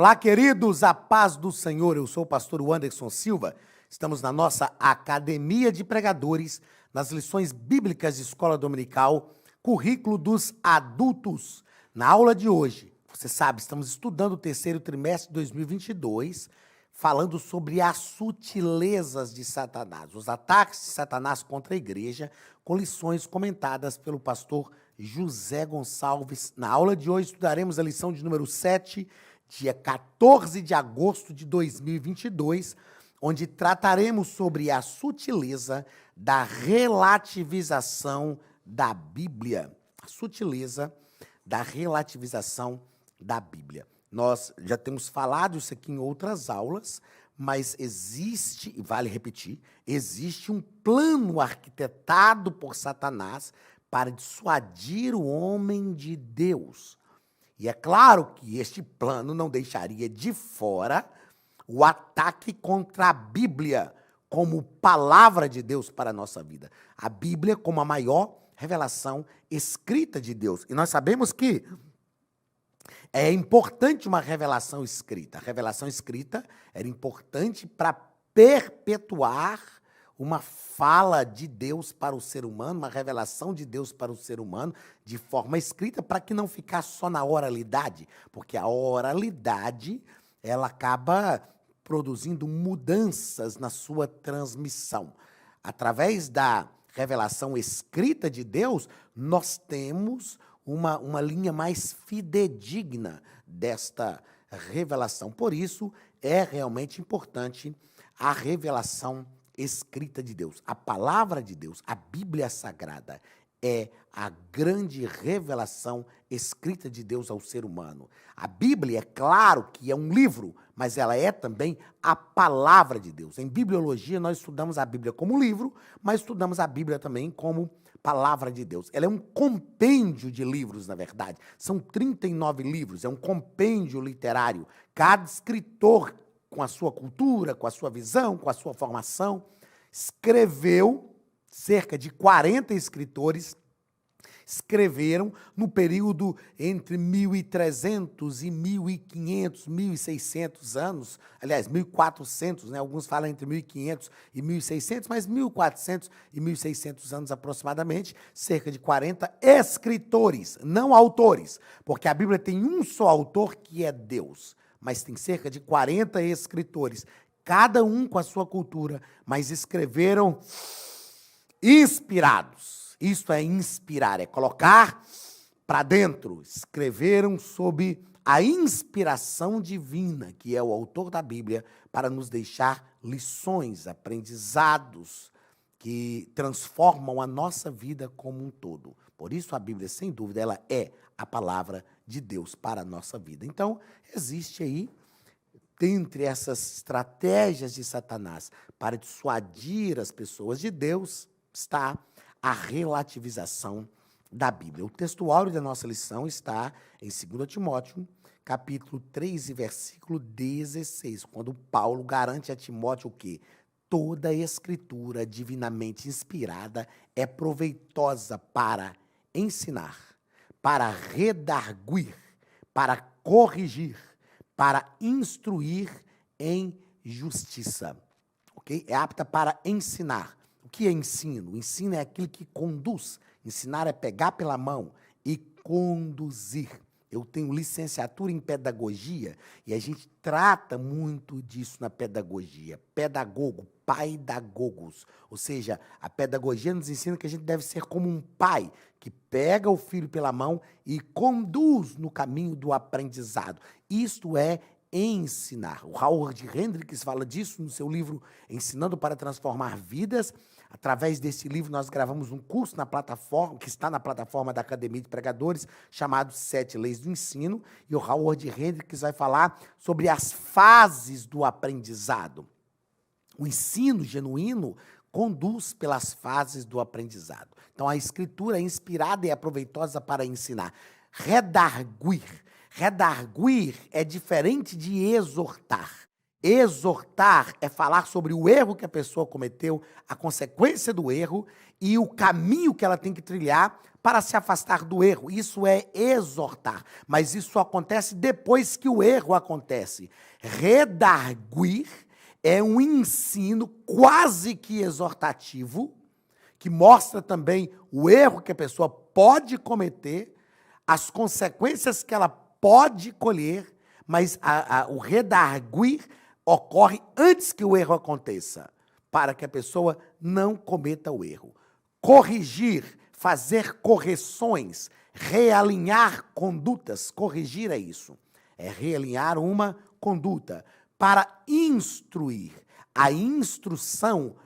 Olá, queridos, a paz do Senhor. Eu sou o pastor Anderson Silva. Estamos na nossa Academia de Pregadores, nas lições bíblicas de Escola Dominical, currículo dos adultos. Na aula de hoje, você sabe, estamos estudando o terceiro trimestre de 2022, falando sobre as sutilezas de Satanás, os ataques de Satanás contra a igreja, com lições comentadas pelo pastor José Gonçalves. Na aula de hoje, estudaremos a lição de número 7, dia 14 de agosto de 2022, onde trataremos sobre a sutileza da relativização da Bíblia. A sutileza da relativização da Bíblia. Nós já temos falado isso aqui em outras aulas, mas existe, e vale repetir, existe um plano arquitetado por Satanás para dissuadir o homem de Deus. E é claro que este plano não deixaria de fora o ataque contra a Bíblia como palavra de Deus para a nossa vida. A Bíblia como a maior revelação escrita de Deus. E nós sabemos que é importante uma revelação escrita. A revelação escrita era importante para perpetuar uma fala de Deus para o ser humano, uma revelação de Deus para o ser humano, de forma escrita, para que não ficasse só na oralidade, porque a oralidade, ela acaba produzindo mudanças na sua transmissão. Através da revelação escrita de Deus, nós temos uma linha mais fidedigna desta revelação. Por isso, é realmente importante a revelação escrita de Deus. A palavra de Deus, a Bíblia Sagrada, é a grande revelação escrita de Deus ao ser humano. A Bíblia, é claro que é um livro, mas ela é também a palavra de Deus. Em bibliologia, nós estudamos a Bíblia como livro, mas estudamos a Bíblia também como palavra de Deus. Ela é um compêndio de livros, na verdade. São 39 livros, é um compêndio literário. Cada escritor, com a sua cultura, com a sua visão, com a sua formação, escreveu, cerca de 40 escritores escreveram no período entre 1.300 e 1.500, 1.600 anos, aliás, 1.400, né? Alguns falam entre 1.500 e 1.600, mas 1.400 e 1.600 anos aproximadamente, cerca de 40 escritores, não autores, porque a Bíblia tem um só autor que é Deus, mas tem cerca de 40 escritores, cada um com a sua cultura, mas escreveram inspirados. Isto é inspirar, é colocar para dentro. Escreveram sob a inspiração divina, que é o autor da Bíblia, para nos deixar lições, aprendizados, que transformam a nossa vida como um todo. Por isso a Bíblia, sem dúvida, ela é a palavra de Deus para a nossa vida. Então, existe aí, dentre essas estratégias de Satanás para dissuadir as pessoas de Deus, está a relativização da Bíblia. O texto áureo da nossa lição está em 2 Timóteo, capítulo 3 e versículo 16, quando Paulo garante a Timóteo o quê? Toda a escritura divinamente inspirada é proveitosa para ensinar, para redarguir, para corrigir, para instruir em justiça. Okay? É apta para ensinar. O que é ensino? O ensino é aquilo que conduz. Ensinar é pegar pela mão e conduzir. Eu tenho licenciatura em pedagogia e a gente trata muito disso na pedagogia. Pedagogo, paidagogos. Ou seja, a pedagogia nos ensina que a gente deve ser como um pai que pega o filho pela mão e conduz no caminho do aprendizado. Isto é ensinar. O Howard Hendricks fala disso no seu livro Ensinando para Transformar Vidas. Através desse livro, nós gravamos um curso na plataforma, que está na plataforma da Academia de Pregadores, chamado 7 Leis do Ensino, e o Howard Hendricks vai falar sobre as fases do aprendizado. O ensino genuíno conduz pelas fases do aprendizado. Então, a escritura é inspirada e é proveitosa para ensinar. Redarguir. Redarguir é diferente de exortar. Exortar é falar sobre o erro que a pessoa cometeu, a consequência do erro e o caminho que ela tem que trilhar para se afastar do erro. Isso é exortar, mas isso acontece depois que o erro acontece. Redarguir é um ensino quase que exortativo, que mostra também o erro que a pessoa pode cometer, as consequências que ela pode colher, mas o redarguir ocorre antes que o erro aconteça, para que a pessoa não cometa o erro. Corrigir, fazer correções, realinhar condutas, corrigir é isso, é realinhar uma conduta. Para instruir, a instrução,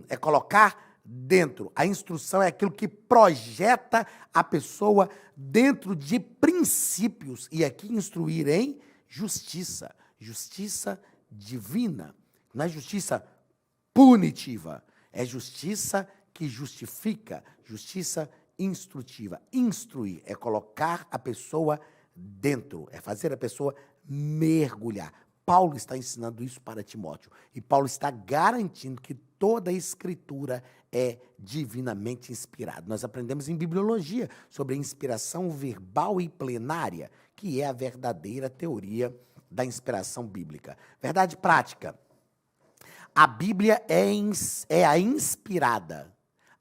é colocar dentro. A instrução é aquilo que projeta a pessoa dentro de princípios. E aqui instruir em justiça. Justiça divina. Não é justiça punitiva. É justiça que justifica. Justiça instrutiva. Instruir é colocar a pessoa dentro. É fazer a pessoa mergulhar. Paulo está ensinando isso para Timóteo. E Paulo está garantindo que toda a Escritura é divinamente inspirada. Nós aprendemos em bibliologia sobre a inspiração verbal e plenária, que é a verdadeira teoria da inspiração bíblica. Verdade prática. A Bíblia é a inspirada,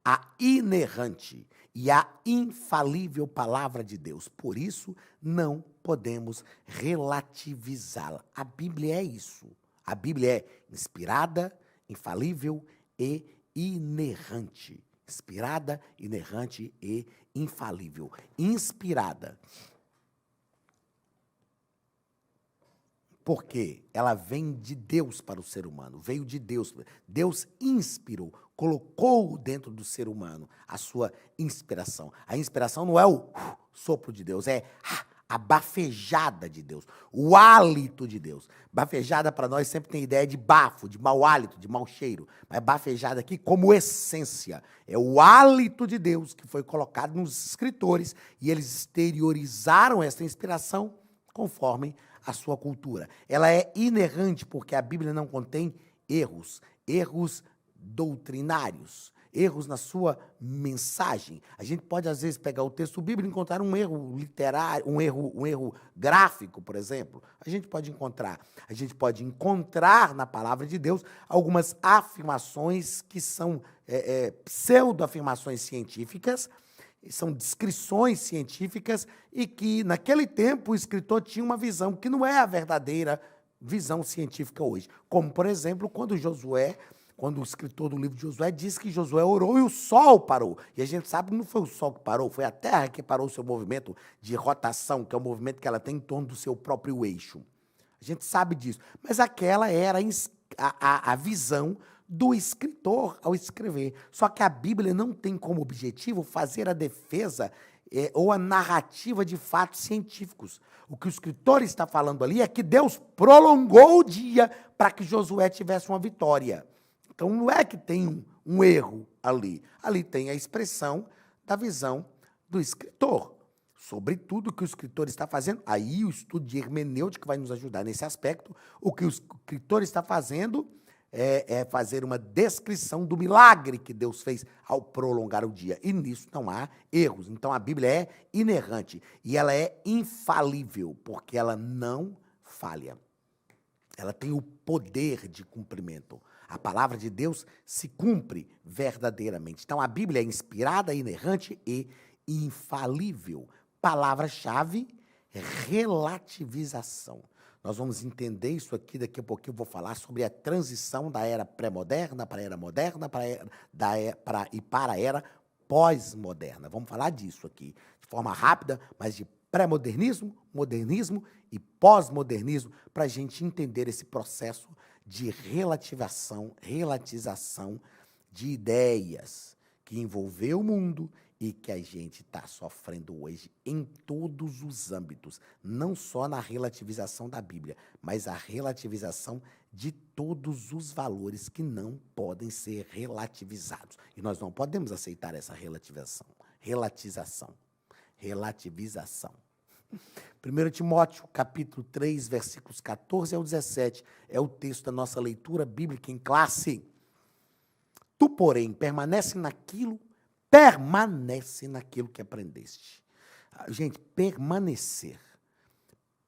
a inerrante e a infalível palavra de Deus. Por isso, não podemos relativizá-la. A Bíblia é isso. A Bíblia é inspirada, infalível e inerrante. Inspirada, inerrante e infalível. Inspirada. Porque ela vem de Deus para o ser humano, veio de Deus. Deus inspirou, colocou dentro do ser humano a sua inspiração. A inspiração não é o sopro de Deus, é a bafejada de Deus, o hálito de Deus. Bafejada para nós sempre tem ideia de bafo, de mau hálito, de mau cheiro. Mas bafejada aqui como essência. É o hálito de Deus que foi colocado nos escritores e eles exteriorizaram essa inspiração conforme a sua cultura. Ela é inerrante porque a Bíblia não contém erros doutrinários, erros na sua mensagem. A gente pode, às vezes, pegar o texto bíblico e encontrar um erro literário, um erro gráfico, por exemplo. A gente pode encontrar na palavra de Deus algumas afirmações que são pseudo-afirmações científicas, são descrições científicas e que, naquele tempo, o escritor tinha uma visão que não é a verdadeira visão científica hoje. Como, por exemplo, quando o escritor do livro de Josué diz que Josué orou e o sol parou. E a gente sabe que não foi o sol que parou, foi a terra que parou o seu movimento de rotação, que é o movimento que ela tem em torno do seu próprio eixo. A gente sabe disso. Mas aquela era a visão do escritor ao escrever. Só que a Bíblia não tem como objetivo fazer a defesa ou a narrativa de fatos científicos. O que o escritor está falando ali é que Deus prolongou o dia para que Josué tivesse uma vitória. Então, não é que tem um erro ali. Ali tem a expressão da visão do escritor sobre tudo que o escritor está fazendo. Aí o estudo de hermenêutica vai nos ajudar nesse aspecto. O que o escritor está fazendo é fazer uma descrição do milagre que Deus fez ao prolongar o dia. E nisso não há erros. Então, a Bíblia é inerrante e ela é infalível, porque ela não falha. Ela tem o poder de cumprimento. A palavra de Deus se cumpre verdadeiramente. Então, a Bíblia é inspirada, inerrante e infalível. Palavra-chave, relativização. Nós vamos entender isso aqui, daqui a pouquinho eu vou falar sobre a transição da era pré-moderna para a era moderna para a era pós-moderna. Vamos falar disso aqui de forma rápida, mas de pré-modernismo, modernismo e pós-modernismo, para a gente entender esse processo de relativização de ideias que envolveu o mundo e que a gente está sofrendo hoje em todos os âmbitos, não só na relativização da Bíblia, mas a relativização de todos os valores que não podem ser relativizados. E nós não podemos aceitar essa relativização. 1 Timóteo, capítulo 3, versículos 14 ao 17, é o texto da nossa leitura bíblica em classe. Tu, porém, permanece naquilo permanece naquilo que aprendeste. Gente, permanecer.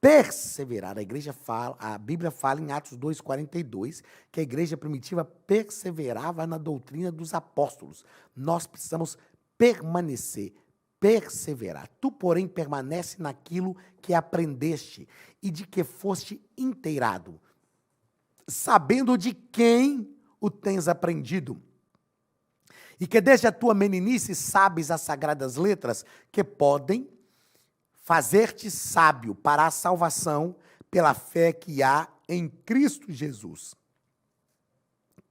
Perseverar. A Bíblia fala em Atos 2,42 que a igreja primitiva perseverava na doutrina dos apóstolos. Nós precisamos permanecer, perseverar. Tu, porém, permanece naquilo que aprendeste e de que foste inteirado, sabendo de quem o tens aprendido, e que desde a tua meninice sabes as sagradas letras que podem fazer-te sábio para a salvação pela fé que há em Cristo Jesus.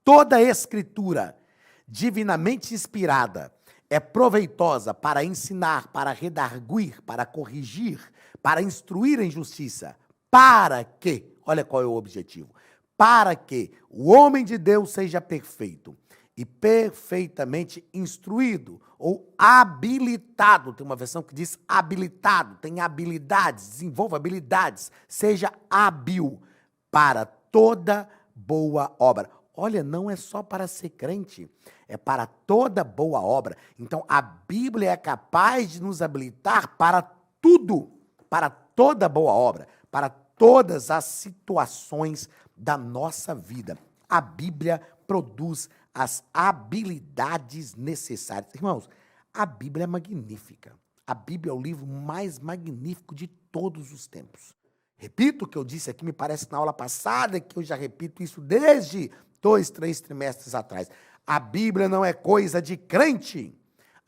Toda a Escritura, divinamente inspirada, é proveitosa para ensinar, para redarguir, para corrigir, para instruir em justiça, para que, olha qual é o objetivo, para que o homem de Deus seja perfeito e perfeitamente instruído ou habilitado. Tem uma versão que diz habilitado, tem habilidades, desenvolva habilidades, seja hábil para toda boa obra. Olha, não é só para ser crente, é para toda boa obra. Então, a Bíblia é capaz de nos habilitar para tudo, para toda boa obra, para todas as situações da nossa vida. A Bíblia produz as habilidades necessárias. Irmãos, a Bíblia é magnífica. A Bíblia é o livro mais magnífico de todos os tempos. Repito o que eu disse aqui, me parece na aula passada, que eu já repito isso desde 2, 3 trimestres atrás. A Bíblia não é coisa de crente.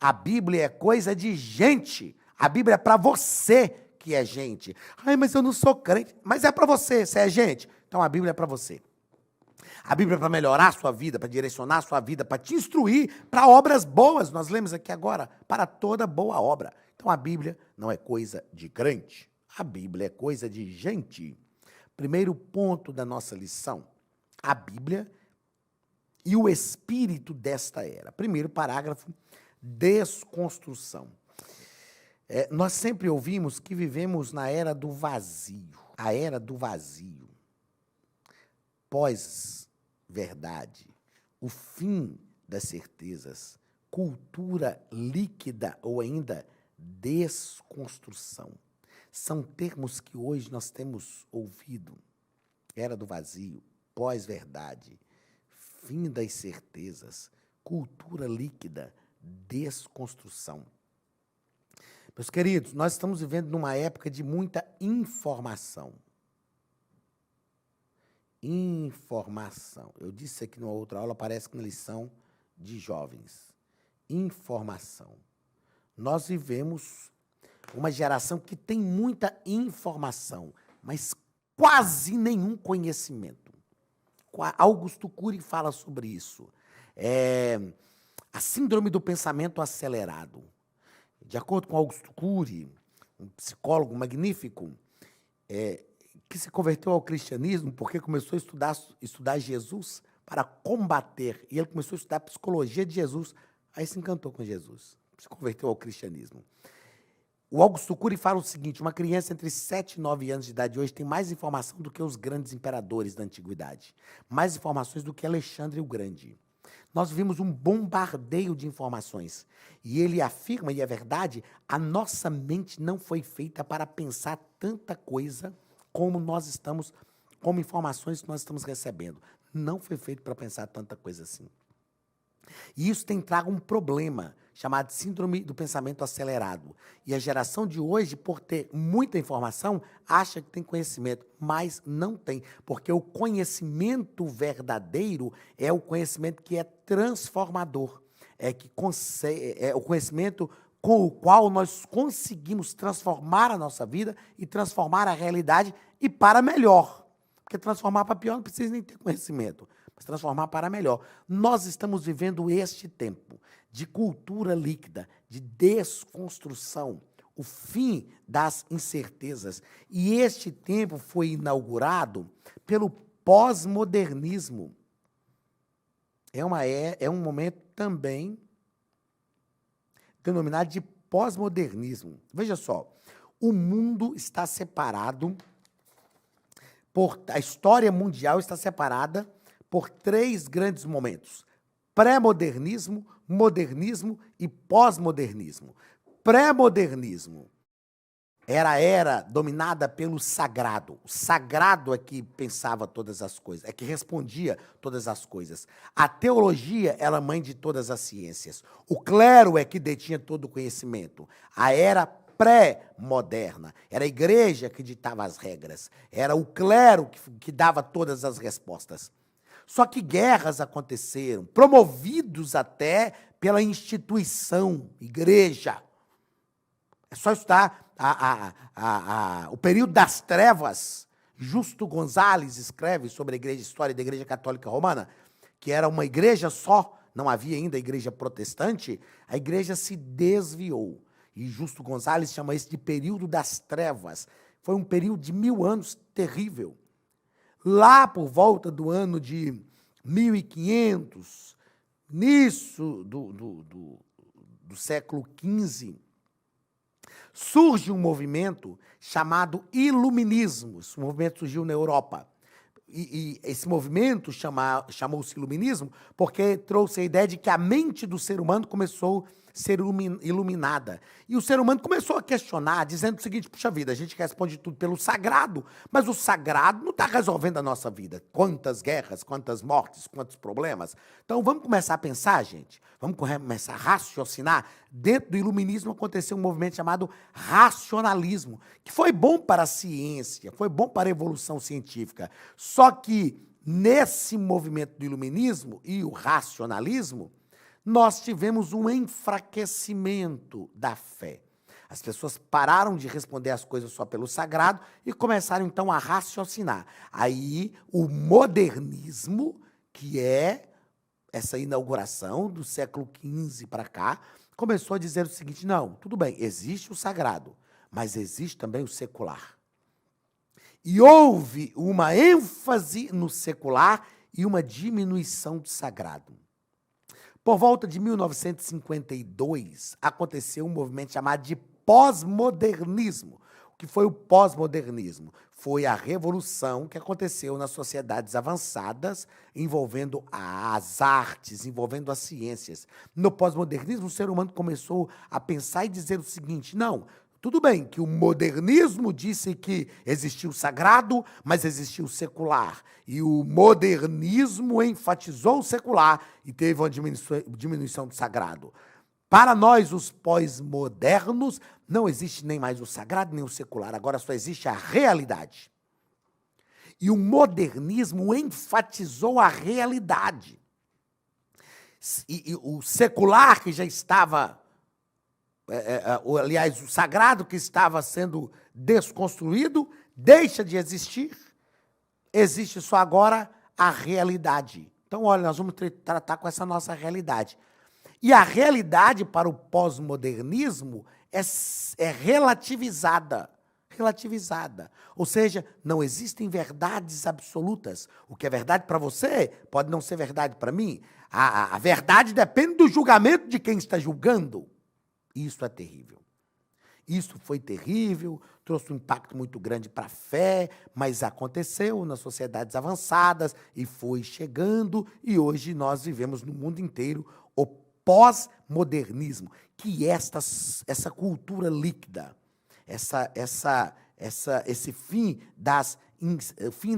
A Bíblia é coisa de gente. A Bíblia é para você que é gente. Ai, mas eu não sou crente. Mas é para você, você é gente. Então a Bíblia é para você. A Bíblia é para melhorar a sua vida, para direcionar a sua vida, para te instruir para obras boas. Nós lemos aqui agora, para toda boa obra. Então a Bíblia não é coisa de crente. A Bíblia é coisa de gente. Primeiro ponto da nossa lição, a Bíblia e o espírito desta era. Primeiro parágrafo, desconstrução. Nós sempre ouvimos que vivemos na era do vazio. A era do vazio. Pós-verdade. O fim das certezas. Cultura líquida ou ainda desconstrução. São termos que hoje nós temos ouvido. Era do vazio, pós-verdade, fim das certezas, cultura líquida, desconstrução. Meus queridos, nós estamos vivendo numa época de muita informação. Informação. Eu disse aqui numa outra aula, parece que na lição de jovens. Informação. Nós vivemos uma geração que tem muita informação, mas quase nenhum conhecimento. Augusto Cury fala sobre isso. A síndrome do pensamento acelerado. De acordo com Augusto Cury, um psicólogo magnífico, que se converteu ao cristianismo porque começou a estudar Jesus para combater. E ele começou a estudar a psicologia de Jesus, aí se encantou com Jesus, se converteu ao cristianismo. O Augusto Cury fala o seguinte: uma criança entre 7 e 9 anos de idade hoje tem mais informação do que os grandes imperadores da antiguidade, mais informações do que Alexandre o Grande. Nós vimos um bombardeio de informações. E ele afirma, e é verdade, a nossa mente não foi feita para pensar tanta coisa como informações que nós estamos recebendo. Não foi feito para pensar tanta coisa assim. E isso tem trago um problema chamado síndrome do pensamento acelerado. E a geração de hoje, por ter muita informação, acha que tem conhecimento, mas não tem. Porque o conhecimento verdadeiro é o conhecimento que é transformador. É o conhecimento com o qual nós conseguimos transformar a nossa vida e transformar a realidade e para melhor. Porque transformar para pior não precisa nem ter conhecimento, mas transformar para melhor. Nós estamos vivendo este tempo de cultura líquida, de desconstrução, o fim das incertezas. E este tempo foi inaugurado pelo pós-modernismo. É um momento também denominado de pós-modernismo. Veja só, o mundo está separado, a história mundial está separada por 3 grandes momentos. pré-modernismo, modernismo e pós-modernismo. Pré-modernismo era a era dominada pelo sagrado. O sagrado é que pensava todas as coisas, é que respondia todas as coisas. A teologia era a mãe de todas as ciências. O clero é que detinha todo o conhecimento. A era pré-moderna era a igreja que ditava as regras. Era o clero que dava todas as respostas. Só que guerras aconteceram, promovidos até pela instituição, igreja. É só estudar o período das trevas. Justo Gonzalez escreve sobre a história da Igreja Católica Romana, que era uma igreja só, não havia ainda a igreja protestante, a igreja se desviou. E Justo Gonzalez chama isso de período das trevas. Foi um período de 1000 anos terrível. Lá por volta do ano de 1500, início do século XV, surge um movimento chamado Iluminismo. Esse movimento surgiu na Europa. E esse movimento chamou-se Iluminismo porque trouxe a ideia de que a mente do ser humano começou a ser iluminada. E o ser humano começou a questionar, dizendo o seguinte: puxa vida, a gente responde tudo pelo sagrado, mas o sagrado não está resolvendo a nossa vida. Quantas guerras, quantas mortes, quantos problemas. Então vamos começar a pensar, gente. Vamos começar a raciocinar. Dentro do iluminismo aconteceu um movimento chamado racionalismo, que foi bom para a ciência, foi bom para a evolução científica. Só que nesse movimento do iluminismo e o racionalismo, nós tivemos um enfraquecimento da fé. As pessoas pararam de responder as coisas só pelo sagrado e começaram, então, a raciocinar. Aí, o modernismo, que é essa inauguração do século XV para cá, começou a dizer o seguinte: não, tudo bem, existe o sagrado, mas existe também o secular. E houve uma ênfase no secular e uma diminuição do sagrado. Por volta de 1952, aconteceu um movimento chamado de pós-modernismo. O que foi o pós-modernismo? Foi a revolução que aconteceu nas sociedades avançadas, envolvendo as artes, envolvendo as ciências. No pós-modernismo, o ser humano começou a pensar e dizer o seguinte: não, tudo bem que o modernismo disse que existia o sagrado, mas existia o secular. E o modernismo enfatizou o secular e teve uma diminuição do sagrado. Para nós, os pós-modernos, não existe nem mais o sagrado nem o secular, agora só existe a realidade. E o modernismo enfatizou a realidade. E o secular, que já estava... aliás, o sagrado que estava sendo desconstruído, deixa de existir, existe só agora a realidade. Então, olha, nós vamos tratar com essa nossa realidade. E a realidade para o pós-modernismo é relativizada. Relativizada. Ou seja, não existem verdades absolutas. O que é verdade para você pode não ser verdade para mim. A verdade depende do julgamento de quem está julgando. Isso é terrível. Isso foi terrível, trouxe um impacto muito grande para a fé, mas aconteceu nas sociedades avançadas e foi chegando, e hoje nós vivemos no mundo inteiro o pós-modernismo, que é essa cultura líquida, esse fim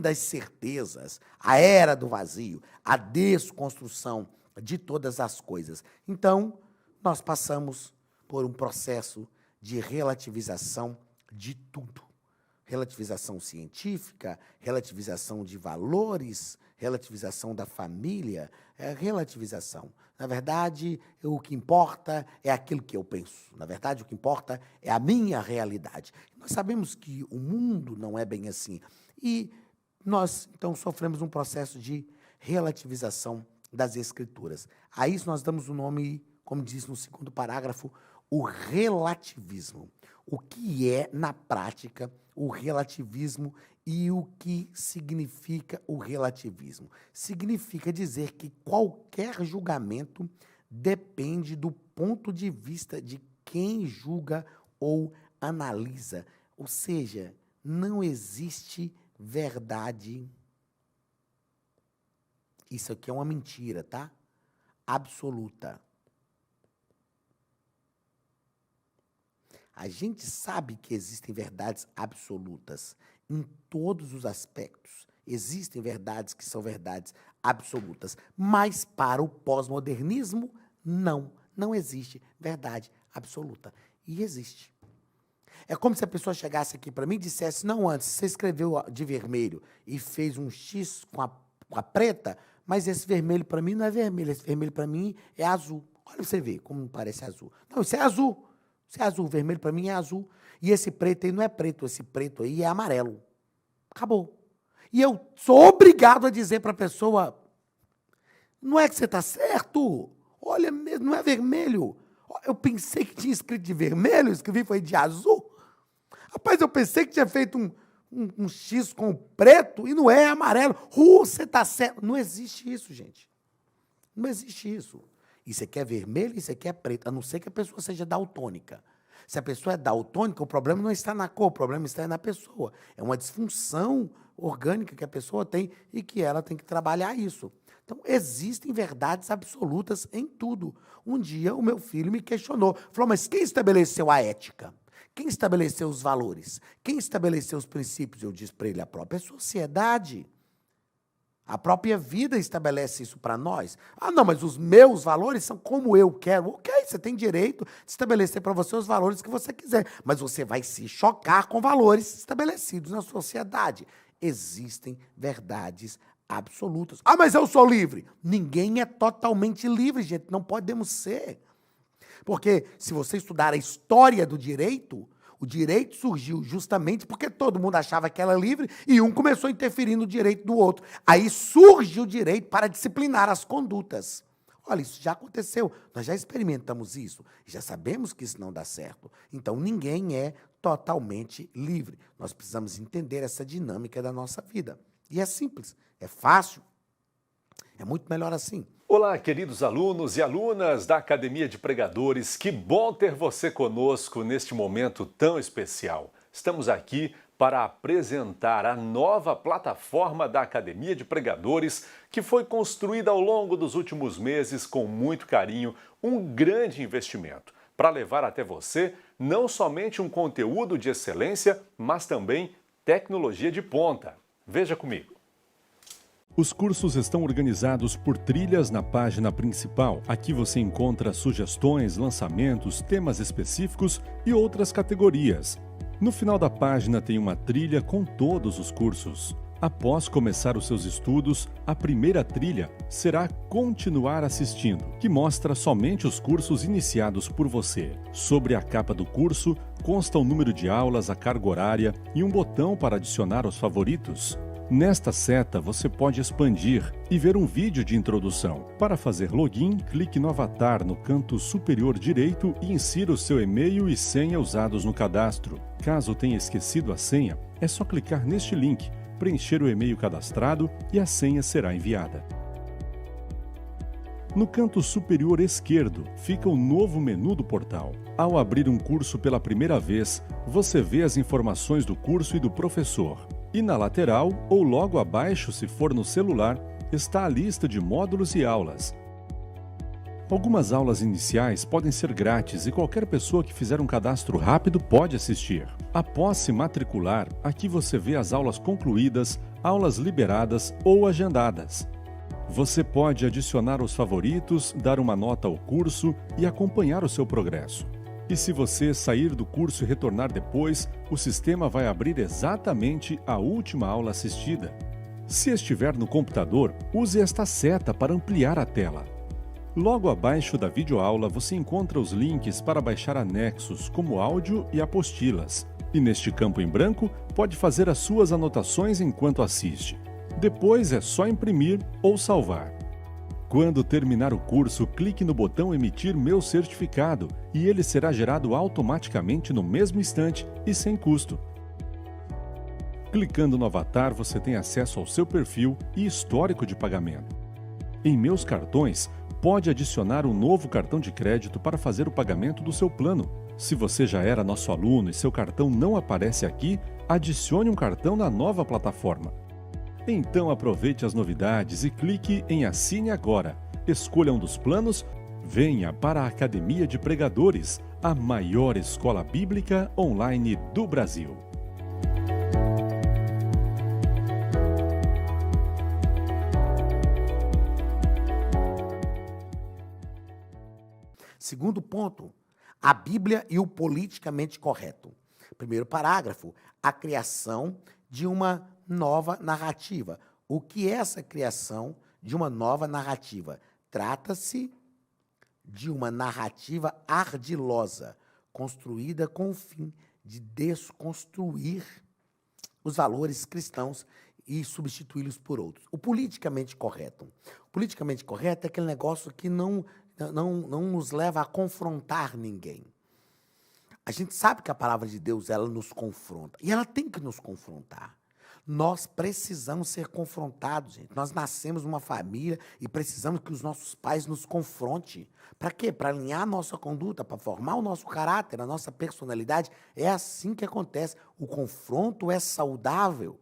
das certezas, a era do vazio, a desconstrução de todas as coisas. Então, nós passamos por um processo de relativização de tudo. Relativização científica, relativização de valores, relativização da família, relativização. Na verdade, o que importa é aquilo que eu penso. Na verdade, o que importa é a minha realidade. Nós sabemos que o mundo não é bem assim. E nós, então, sofremos um processo de relativização das Escrituras. A isso nós damos o nome, como diz no segundo parágrafo, o relativismo. O que é, na prática, o relativismo e o que significa o relativismo? Significa dizer que qualquer julgamento depende do ponto de vista de quem julga ou analisa. Ou seja, não existe verdade. Isso aqui é uma mentira, tá? absoluta. A gente sabe que existem verdades absolutas em todos os aspectos. Existem verdades que são verdades absolutas, mas para o pós-modernismo, não existe verdade absoluta. E existe. É como se a pessoa chegasse aqui para mim e dissesse, não, antes, você escreveu de vermelho e fez um X com a preta, mas esse vermelho para mim não é vermelho, esse vermelho para mim é azul. Olha você ver como parece azul. Não, isso é azul. Isso é azul, o vermelho para mim é azul. E esse preto aí não é preto, esse preto aí é amarelo. Acabou. E eu sou obrigado a dizer para a pessoa, não é que você está certo? Olha, não é vermelho. Eu pensei que tinha escrito de vermelho, escrevi foi de azul. Rapaz, eu pensei que tinha feito um X com preto e não é amarelo. Você está certo. Não existe isso, gente. Não existe isso. Isso aqui é vermelho, isso aqui é preto, a não ser que a pessoa seja daltônica. Se a pessoa é daltônica, o problema não está na cor, o problema está na pessoa. É uma disfunção orgânica que a pessoa tem e que ela tem que trabalhar isso. Então, existem verdades absolutas em tudo. Um dia, o meu filho me questionou, falou, mas quem estabeleceu a ética? Quem estabeleceu os valores? Quem estabeleceu os princípios? Eu disse para ele, a própria sociedade. A própria vida estabelece isso para nós. Ah, não, mas os meus valores são como eu quero. Ok, você tem direito de estabelecer para você os valores que você quiser, mas você vai se chocar com valores estabelecidos na sociedade. Existem verdades absolutas. Ah, mas eu sou livre. Ninguém é totalmente livre, gente. Não podemos ser. Porque se você estudar a história do direito, o direito surgiu justamente porque todo mundo achava que era livre e um começou a interferir no direito do outro. Aí surge o direito para disciplinar as condutas. Olha, isso já aconteceu, nós já experimentamos isso, já sabemos que isso não dá certo. Então, ninguém é totalmente livre. Nós precisamos entender essa dinâmica da nossa vida. E é simples, é fácil, é muito melhor assim. Olá, queridos alunos e alunas da Academia de Pregadores, que bom ter você conosco neste momento tão especial. Estamos aqui para apresentar a nova plataforma da Academia de Pregadores, que foi construída ao longo dos últimos meses com muito carinho, um grande investimento, para levar até você não somente um conteúdo de excelência, mas também tecnologia de ponta. Veja comigo. Os cursos estão organizados por trilhas na página principal. Aqui você encontra sugestões, lançamentos, temas específicos e outras categorias. No final da página tem uma trilha com todos os cursos. Após começar os seus estudos, a primeira trilha será Continuar assistindo, que mostra somente os cursos iniciados por você. Sobre a capa do curso, consta o número de aulas, a carga horária e um botão para adicionar os favoritos. Nesta seta, você pode expandir e ver um vídeo de introdução. Para fazer login, clique no avatar no canto superior direito e insira o seu e-mail e senha usados no cadastro. Caso tenha esquecido a senha, é só clicar neste link, preencher o e-mail cadastrado e a senha será enviada. No canto superior esquerdo fica o novo menu do portal. Ao abrir um curso pela primeira vez, você vê as informações do curso e do professor. E na lateral, ou logo abaixo, se for no celular, está a lista de módulos e aulas. Algumas aulas iniciais podem ser grátis e qualquer pessoa que fizer um cadastro rápido pode assistir. Após se matricular, aqui você vê as aulas concluídas, aulas liberadas ou agendadas. Você pode adicionar os favoritos, dar uma nota ao curso e acompanhar o seu progresso. E se você sair do curso e retornar depois, o sistema vai abrir exatamente a última aula assistida. Se estiver no computador, use esta seta para ampliar a tela. Logo abaixo da videoaula você encontra os links para baixar anexos, como áudio e apostilas. E neste campo em branco, pode fazer as suas anotações enquanto assiste. Depois é só imprimir ou salvar. Quando terminar o curso, clique no botão Emitir meu certificado e ele será gerado automaticamente no mesmo instante e sem custo. Clicando no avatar, você tem acesso ao seu perfil e histórico de pagamento. Em Meus Cartões, pode adicionar um novo cartão de crédito para fazer o pagamento do seu plano. Se você já era nosso aluno e seu cartão não aparece aqui, adicione um cartão na nova plataforma. Então aproveite as novidades e clique em Assine Agora. Escolha um dos planos. Venha para a Academia de Pregadores, a maior escola bíblica online do Brasil. Segundo ponto, a Bíblia e o politicamente correto. Primeiro parágrafo, a criação de uma nova narrativa. O que é essa criação de uma nova narrativa? Trata-se de uma narrativa ardilosa, construída com o fim de desconstruir os valores cristãos e substituí-los por outros. O politicamente correto. O politicamente correto é aquele negócio que não nos leva a confrontar ninguém. A gente sabe que a palavra de Deus, ela nos confronta. E ela tem que nos confrontar. Nós precisamos ser confrontados, gente. Nós nascemos numa família e precisamos que os nossos pais nos confrontem. Para quê? Para alinhar a nossa conduta, para formar o nosso caráter, a nossa personalidade. É assim que acontece. O confronto é saudável.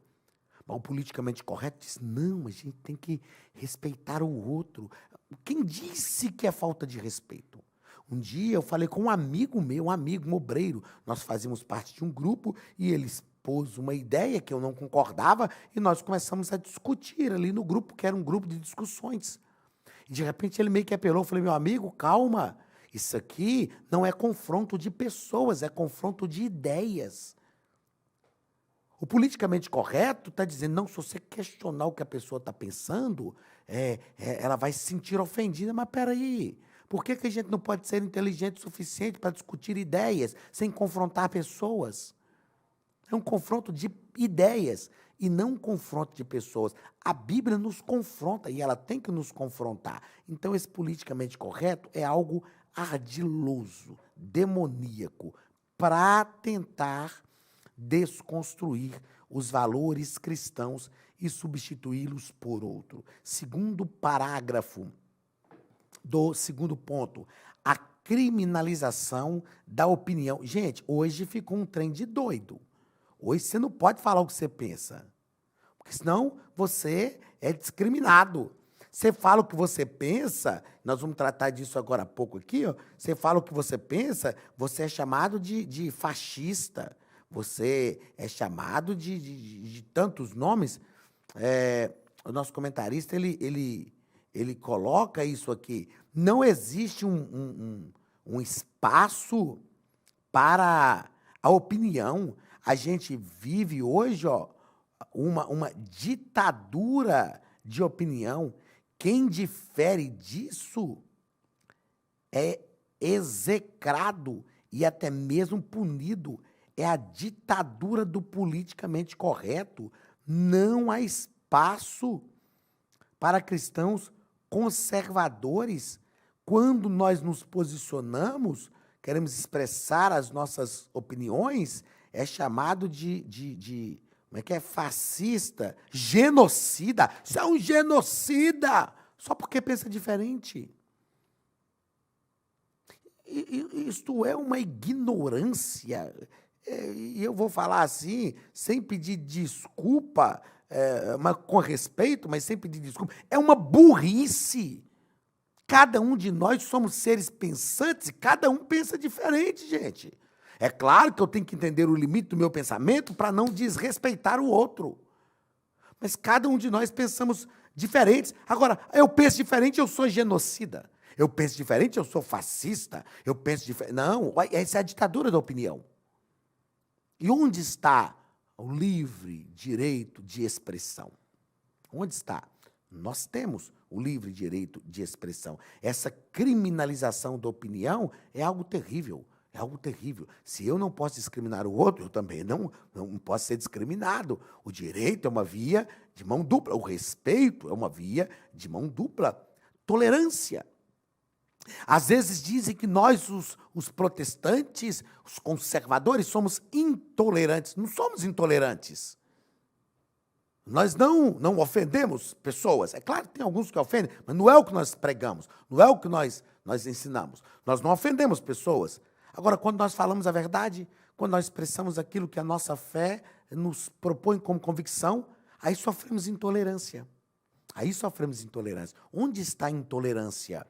Mas o politicamente correto diz, não, a gente tem que respeitar o outro. Quem disse que é falta de respeito? Um dia eu falei com um amigo meu, um obreiro. Nós fazíamos parte de um grupo e ele expôs uma ideia que eu não concordava e nós começamos a discutir ali no grupo, que era um grupo de discussões. E de repente ele meio que apelou, eu falei, meu amigo, calma, isso aqui não é confronto de pessoas, é confronto de ideias. O politicamente correto está dizendo, não, se você questionar o que a pessoa está pensando, ela vai se sentir ofendida, mas peraí, por que a gente não pode ser inteligente o suficiente para discutir ideias sem confrontar pessoas? É um confronto de ideias e não um confronto de pessoas. A Bíblia nos confronta e ela tem que nos confrontar. Então, esse politicamente correto é algo ardiloso, demoníaco, para tentar desconstruir os valores cristãos e substituí-los por outro. Segundo parágrafo do segundo ponto, a criminalização da opinião. Gente, hoje ficou um trem de doido. Hoje você não pode falar o que você pensa, porque senão você é discriminado. Você fala o que você pensa, nós vamos tratar disso agora há pouco aqui, ó, você fala o que você pensa, você é chamado de fascista, você é chamado de tantos nomes. O nosso comentarista, ele coloca isso aqui. Não existe um espaço para a opinião. A gente vive hoje, ó, uma ditadura de opinião. Quem difere disso é execrado e até mesmo punido. É a ditadura do politicamente correto. Não há espaço para cristãos conservadores. Quando nós nos posicionamos, queremos expressar as nossas opiniões, é chamado de como é que é? Fascista, genocida. Você é um genocida, só porque pensa diferente. Isto é uma ignorância. E eu vou falar assim, sem pedir desculpa, mas com respeito, mas sem pedir desculpa. É uma burrice. Cada um de nós somos seres pensantes e cada um pensa diferente, gente. É claro que eu tenho que entender o limite do meu pensamento para não desrespeitar o outro. Mas cada um de nós pensamos diferentes. Agora, eu penso diferente, eu sou genocida. Eu penso diferente, eu sou fascista. Eu penso diferente. Não, essa é a ditadura da opinião. E onde está o livre direito de expressão? Onde está? Nós temos o livre direito de expressão. Essa criminalização da opinião é algo terrível. É algo terrível. Se eu não posso discriminar o outro, eu também não posso ser discriminado. O direito é uma via de mão dupla. O respeito é uma via de mão dupla. Tolerância. Às vezes dizem que nós, os protestantes, os conservadores, somos intolerantes. Não somos intolerantes. Nós não ofendemos pessoas. É claro que tem alguns que ofendem, mas não é o que nós pregamos, não é o que nós ensinamos. Nós não ofendemos pessoas. Agora, quando nós falamos a verdade, quando nós expressamos aquilo que a nossa fé nos propõe como convicção, aí sofremos intolerância. Aí sofremos intolerância. Onde está a intolerância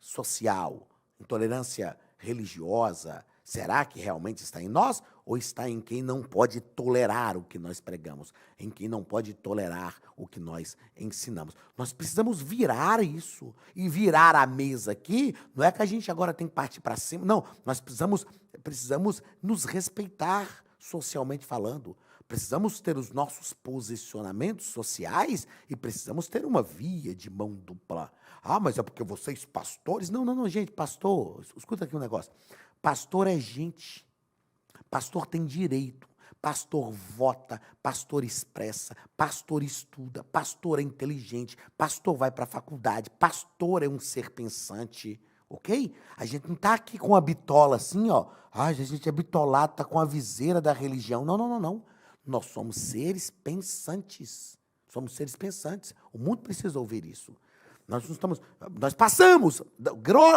social, intolerância religiosa? Será que realmente está em nós ou está em quem não pode tolerar o que nós pregamos, em quem não pode tolerar o que nós ensinamos? Nós precisamos virar isso. E virar a mesa aqui não é que a gente agora tem que partir para cima. Não, nós precisamos nos respeitar socialmente falando. Precisamos ter os nossos posicionamentos sociais e precisamos ter uma via de mão dupla. Ah, mas é porque vocês pastores... Não, gente, pastor, escuta aqui um negócio. Pastor é gente, pastor tem direito, pastor vota, pastor expressa, pastor estuda, pastor é inteligente, pastor vai para a faculdade, pastor é um ser pensante, ok? A gente não está aqui com a bitola assim, ó. Ah, a gente é bitolado, está com a viseira da religião. Não. Nós somos seres pensantes. Somos seres pensantes. O mundo precisa ouvir isso. Nós passamos,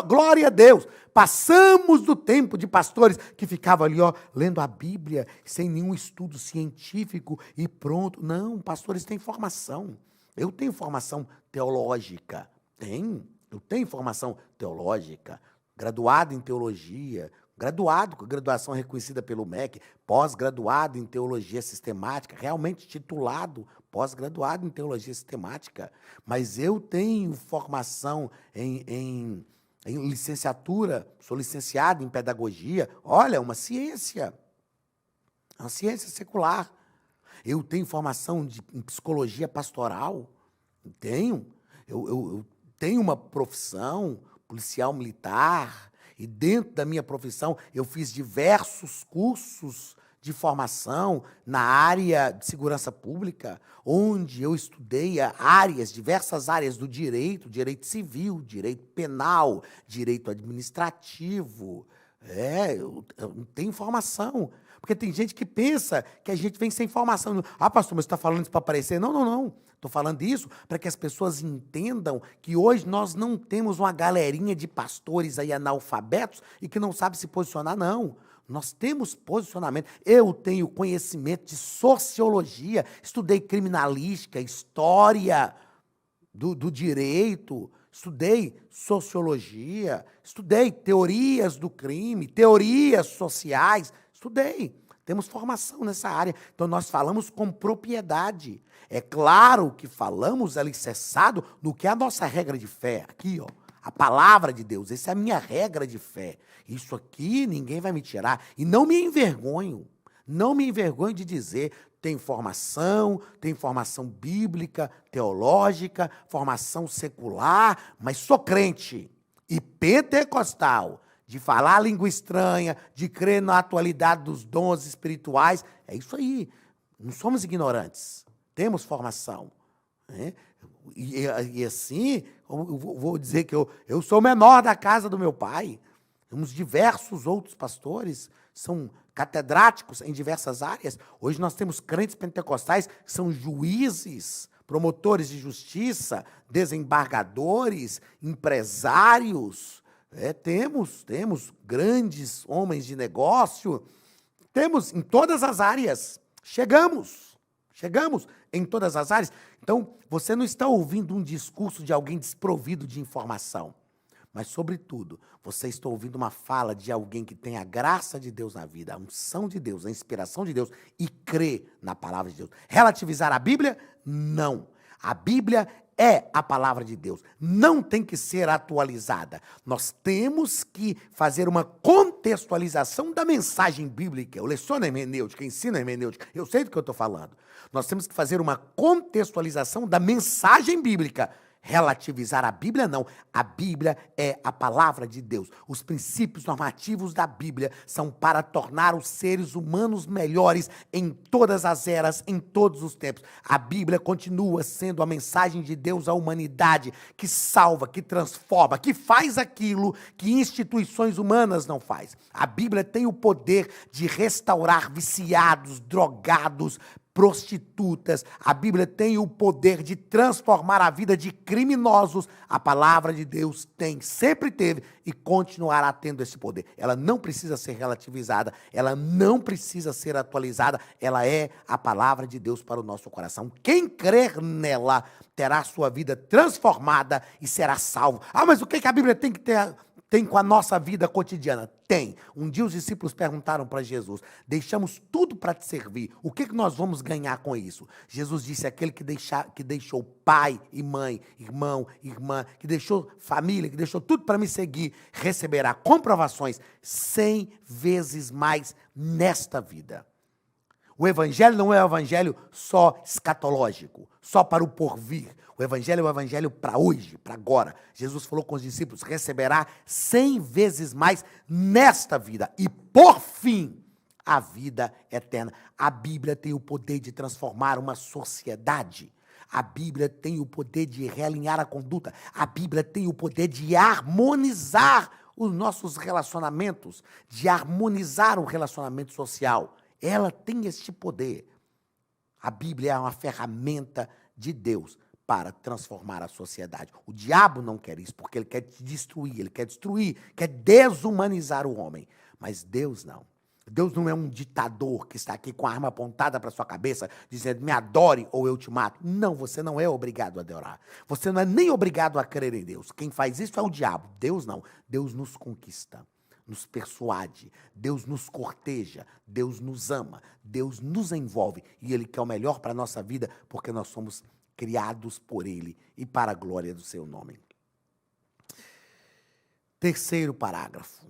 glória a Deus, passamos do tempo de pastores que ficavam ali, ó, lendo a Bíblia, sem nenhum estudo científico e pronto. Não, pastores têm formação. Eu tenho formação teológica. Eu tenho formação teológica, graduado em teologia, graduação reconhecida pelo MEC, pós-graduado em teologia sistemática, realmente titulado, pós-graduado em teologia sistemática. Mas eu tenho formação em licenciatura, sou licenciado em pedagogia. Olha, uma ciência secular. Eu tenho formação em psicologia pastoral, eu tenho uma profissão policial militar, e dentro da minha profissão eu fiz diversos cursos de formação na área de segurança pública, onde eu estudei diversas áreas do direito civil, direito penal, direito administrativo. Eu tenho formação. Porque tem gente que pensa que a gente vem sem formação. Ah, pastor, mas você está falando isso para aparecer? Não. Estou falando isso para que as pessoas entendam que hoje nós não temos uma galerinha de pastores aí analfabetos e que não sabem se posicionar, não. Nós temos posicionamento. Eu tenho conhecimento de sociologia, estudei criminalística, história do direito, estudei sociologia, estudei teorias do crime, teorias sociais, estudei. Temos formação nessa área. Então, nós falamos com propriedade. É claro que falamos alicerçado no que é a nossa regra de fé. Aqui, ó, a palavra de Deus. Essa é a minha regra de fé. Isso aqui ninguém vai me tirar. E não me envergonho. Não me envergonho de dizer, tem formação bíblica, teológica, formação secular, mas sou crente e pentecostal, de falar língua estranha, de crer na atualidade dos dons espirituais. É isso aí. Não somos ignorantes. Temos formação. Né? E assim, eu vou dizer que eu sou o menor da casa do meu pai. Temos diversos outros pastores, são catedráticos em diversas áreas. Hoje nós temos crentes pentecostais que são juízes, promotores de justiça, desembargadores, empresários. Temos grandes homens de negócio. Temos em todas as áreas. Chegamos em todas as áreas. Então, você não está ouvindo um discurso de alguém desprovido de informação. Mas, sobretudo, você está ouvindo uma fala de alguém que tem a graça de Deus na vida, a unção de Deus, a inspiração de Deus e crê na palavra de Deus. Relativizar a Bíblia? Não. A Bíblia é a palavra de Deus. Não tem que ser atualizada. Nós temos que fazer uma contextualização da mensagem bíblica. Eu leciono hermenêutica, ensino hermenêutica, eu sei do que eu estou falando. Nós temos que fazer uma contextualização da mensagem bíblica. Relativizar a Bíblia, não. A Bíblia é a palavra de Deus. Os princípios normativos da Bíblia são para tornar os seres humanos melhores em todas as eras, em todos os tempos. A Bíblia continua sendo a mensagem de Deus à humanidade, que salva, que transforma, que faz aquilo que instituições humanas não faz. A Bíblia tem o poder de restaurar viciados, drogados, prostitutas. A Bíblia tem o poder de transformar a vida de criminosos. A palavra de Deus tem, sempre teve e continuará tendo esse poder. Ela não precisa ser relativizada, ela não precisa ser atualizada, ela é a palavra de Deus para o nosso coração. Quem crer nela terá sua vida transformada e será salvo. Ah, mas o que a Bíblia tem com a nossa vida cotidiana? Tem. Um dia os discípulos perguntaram para Jesus: deixamos tudo para te servir, o que nós vamos ganhar com isso? Jesus disse: aquele que deixou pai e mãe, irmão, irmã, que deixou família, que deixou tudo para me seguir, receberá comprovações 100 vezes mais nesta vida. O evangelho não é o evangelho só escatológico, só para o porvir. O evangelho é o evangelho para hoje, para agora. Jesus falou com os discípulos: receberá 100 vezes mais nesta vida. E por fim, a vida eterna. A Bíblia tem o poder de transformar uma sociedade. A Bíblia tem o poder de realinhar a conduta. A Bíblia tem o poder de harmonizar os nossos relacionamentos, de harmonizar o relacionamento social. Ela tem este poder. A Bíblia é uma ferramenta de Deus para transformar a sociedade. O diabo não quer isso, porque ele quer te destruir, quer desumanizar o homem. Mas Deus não. Deus não é um ditador que está aqui com a arma apontada para sua cabeça, dizendo: me adore ou eu te mato. Não, você não é obrigado a adorar. Você não é nem obrigado a crer em Deus. Quem faz isso é o diabo. Deus não. Deus nos conquista, nos persuade, Deus nos corteja, Deus nos ama, Deus nos envolve. E Ele quer o melhor para a nossa vida, porque nós somos criados por Ele e para a glória do seu nome. Terceiro parágrafo.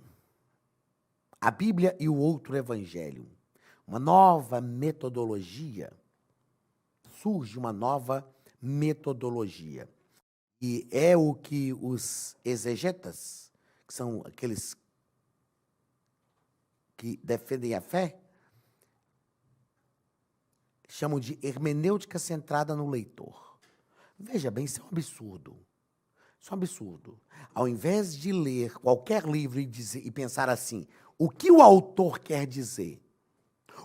A Bíblia e o outro evangelho. Uma nova metodologia. Surge uma nova metodologia. E é o que os exegetas, que são aqueles que defendem a fé, chamam de hermenêutica centrada no leitor. Veja bem, isso é um absurdo. Isso é um absurdo. Ao invés de ler qualquer livro e pensar assim: o que o autor quer dizer?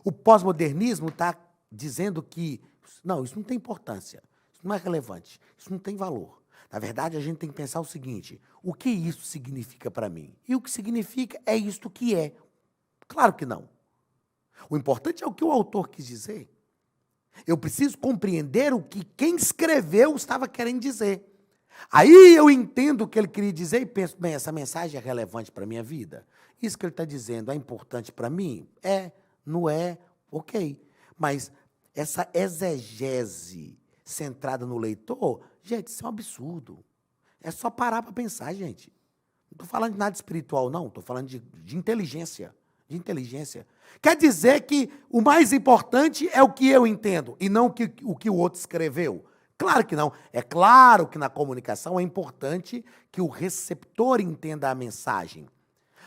O pós-modernismo está dizendo que, não, isso não tem importância, isso não é relevante, isso não tem valor. Na verdade, a gente tem que pensar o seguinte: o que isso significa para mim? E o que significa é isto que é. Claro que não. O importante é o que o autor quis dizer. Eu preciso compreender o que quem escreveu estava querendo dizer. Aí eu entendo o que ele queria dizer e penso: bem, essa mensagem é relevante para a minha vida. Isso que ele está dizendo é importante para mim? É, não é, ok. Mas essa exegese centrada no leitor, gente, isso é um absurdo. É só parar para pensar, gente. Não estou falando de nada espiritual, não. Estou falando de inteligência. De inteligência. Quer dizer que o mais importante é o que eu entendo e não o que o outro escreveu? Claro que não. É claro que na comunicação é importante que o receptor entenda a mensagem.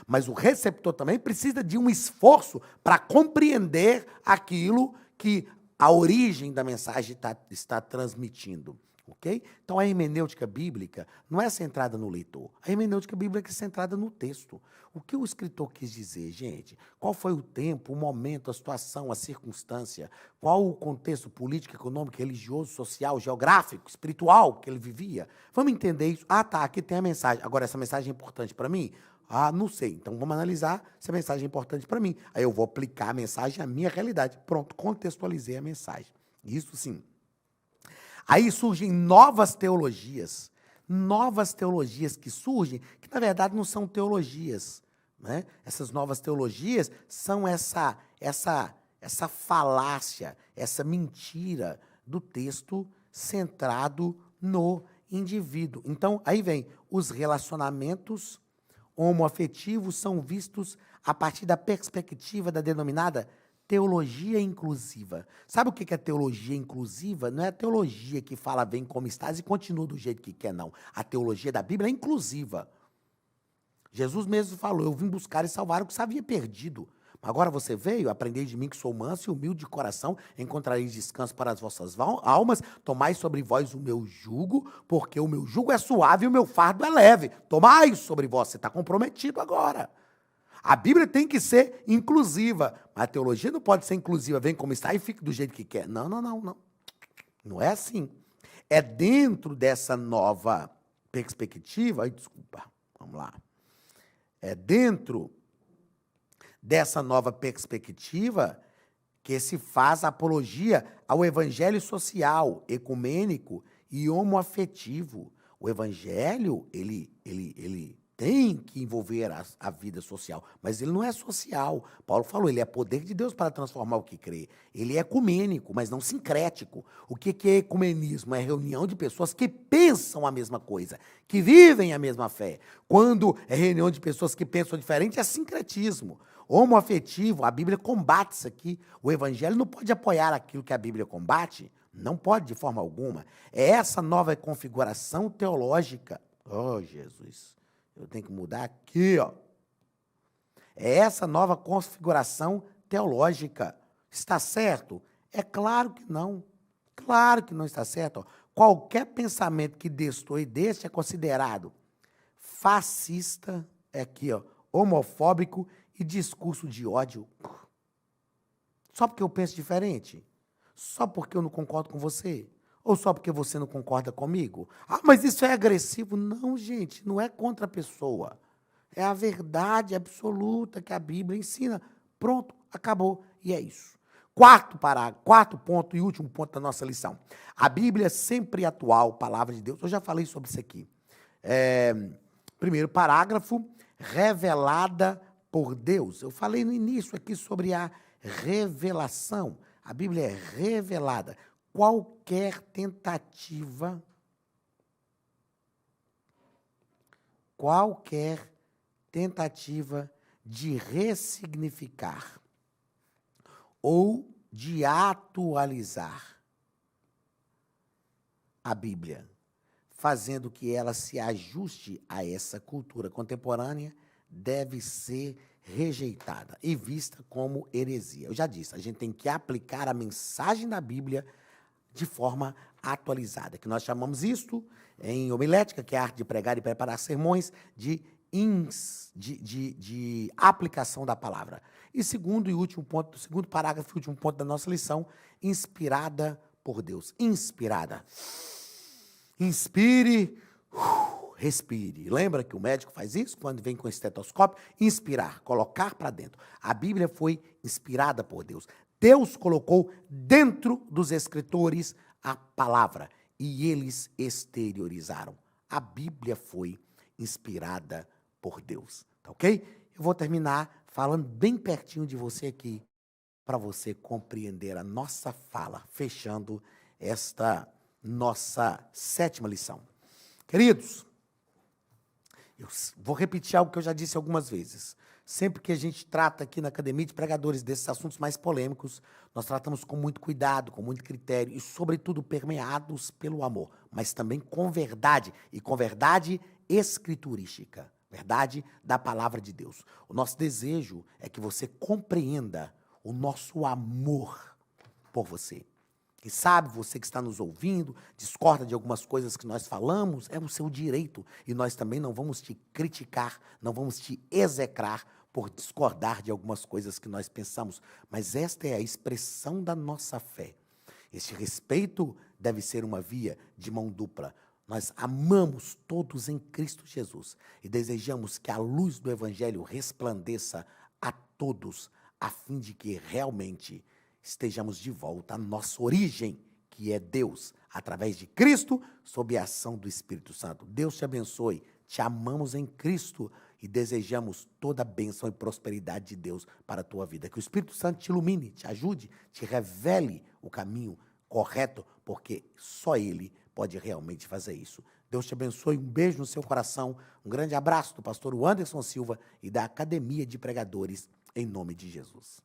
Mas o receptor também precisa de um esforço para compreender aquilo que a origem da mensagem está transmitindo. Okay? Então, a hermenêutica bíblica não é centrada no leitor. A hermenêutica bíblica é centrada no texto. O que o escritor quis dizer, gente? Qual foi o tempo, o momento, a situação, a circunstância? Qual o contexto político, econômico, religioso, social, geográfico, espiritual que ele vivia? Vamos entender isso? Ah, tá, aqui tem a mensagem. Agora, essa mensagem é importante para mim? Ah, não sei. Então, vamos analisar se a mensagem é importante para mim. Aí eu vou aplicar a mensagem à minha realidade. Pronto, contextualizei a mensagem. Isso sim. Aí surgem novas teologias que surgem, que na verdade não são teologias, né? Essas novas teologias são essa falácia, essa mentira do texto centrado no indivíduo. Então, aí vem, os relacionamentos homoafetivos são vistos a partir da perspectiva da denominada teologia inclusiva. Sabe o que é teologia inclusiva? Não é a teologia que fala vem como estás e continua do jeito que quer, não. A teologia da Bíblia é inclusiva. Jesus mesmo falou: eu vim buscar e salvar o que se havia perdido. Agora você veio, aprendei de mim que sou manso e humilde de coração, encontrareis descanso para as vossas almas, tomai sobre vós o meu jugo, porque o meu jugo é suave e o meu fardo é leve. Tomai sobre vós, você está comprometido agora. A Bíblia tem que ser inclusiva, mas a teologia não pode ser inclusiva, vem como está e fica do jeito que quer. Não, não, não, não. Não é assim. É dentro dessa nova perspectiva, desculpa, vamos lá. É dentro dessa nova perspectiva que se faz apologia ao evangelho social, ecumênico e homoafetivo. O evangelho, ele tem que envolver a vida social, mas ele não é social. Paulo falou, ele é poder de Deus para transformar o que crê. Ele é ecumênico, mas não sincrético. O que é ecumenismo? É reunião de pessoas que pensam a mesma coisa, que vivem a mesma fé. Quando é reunião de pessoas que pensam diferente, é sincretismo. Homoafetivo, a Bíblia combate isso aqui. O evangelho não pode apoiar aquilo que a Bíblia combate, não pode de forma alguma. É essa nova configuração teológica. Oh, Jesus, eu tenho que mudar aqui, ó. É essa nova configuração teológica. Está certo? É claro que não. Claro que não está certo. Ó. Qualquer pensamento que destoe deste é considerado fascista, é aqui, ó, homofóbico e discurso de ódio. Só porque eu penso diferente? Só porque eu não concordo com você? Ou só porque você não concorda comigo? Ah, mas isso é agressivo. Não, gente, não é contra a pessoa. É a verdade absoluta que a Bíblia ensina. Pronto, acabou. E é isso. Quarto ponto e último ponto da nossa lição. A Bíblia é sempre atual, palavra de Deus. Eu já falei sobre isso aqui. Primeiro parágrafo, revelada por Deus. Eu falei no início aqui sobre a revelação. A Bíblia é revelada. Qualquer tentativa de ressignificar ou de atualizar a Bíblia, fazendo que ela se ajuste a essa cultura contemporânea, deve ser rejeitada e vista como heresia. Eu já disse, a gente tem que aplicar a mensagem da Bíblia de forma atualizada, que nós chamamos isto, em homilética, que é a arte de pregar e preparar sermões, de aplicação da palavra. E segundo e último ponto, segundo parágrafo e último ponto da nossa lição, inspirada por Deus. Inspirada. Inspire, respire. Lembra que o médico faz isso quando vem com o estetoscópio? Inspirar, colocar para dentro. A Bíblia foi inspirada por Deus. Deus colocou dentro dos escritores a palavra e eles exteriorizaram. A Bíblia foi inspirada por Deus, tá ok? Eu vou terminar falando bem pertinho de você aqui, para você compreender a nossa fala, fechando esta nossa 7ª lição. Queridos, eu vou repetir algo que eu já disse algumas vezes. Sempre que a gente trata aqui na Academia de Pregadores desses assuntos mais polêmicos, nós tratamos com muito cuidado, com muito critério e, sobretudo, permeados pelo amor, mas também com verdade, e com verdade escriturística, verdade da palavra de Deus. O nosso desejo é que você compreenda o nosso amor por você. E sabe, você que está nos ouvindo, discorda de algumas coisas que nós falamos, é o seu direito. E nós também não vamos te criticar, não vamos te execrar por discordar de algumas coisas que nós pensamos. Mas esta é a expressão da nossa fé. Este respeito deve ser uma via de mão dupla. Nós amamos todos em Cristo Jesus e desejamos que a luz do Evangelho resplandeça a todos, a fim de que realmente estejamos de volta à nossa origem, que é Deus, através de Cristo, sob a ação do Espírito Santo. Deus te abençoe, te amamos em Cristo e desejamos toda a bênção e prosperidade de Deus para a tua vida. Que o Espírito Santo te ilumine, te ajude, te revele o caminho correto, porque só Ele pode realmente fazer isso. Deus te abençoe, um beijo no seu coração, um grande abraço do pastor Anderson Silva e da Academia de Pregadores, em nome de Jesus.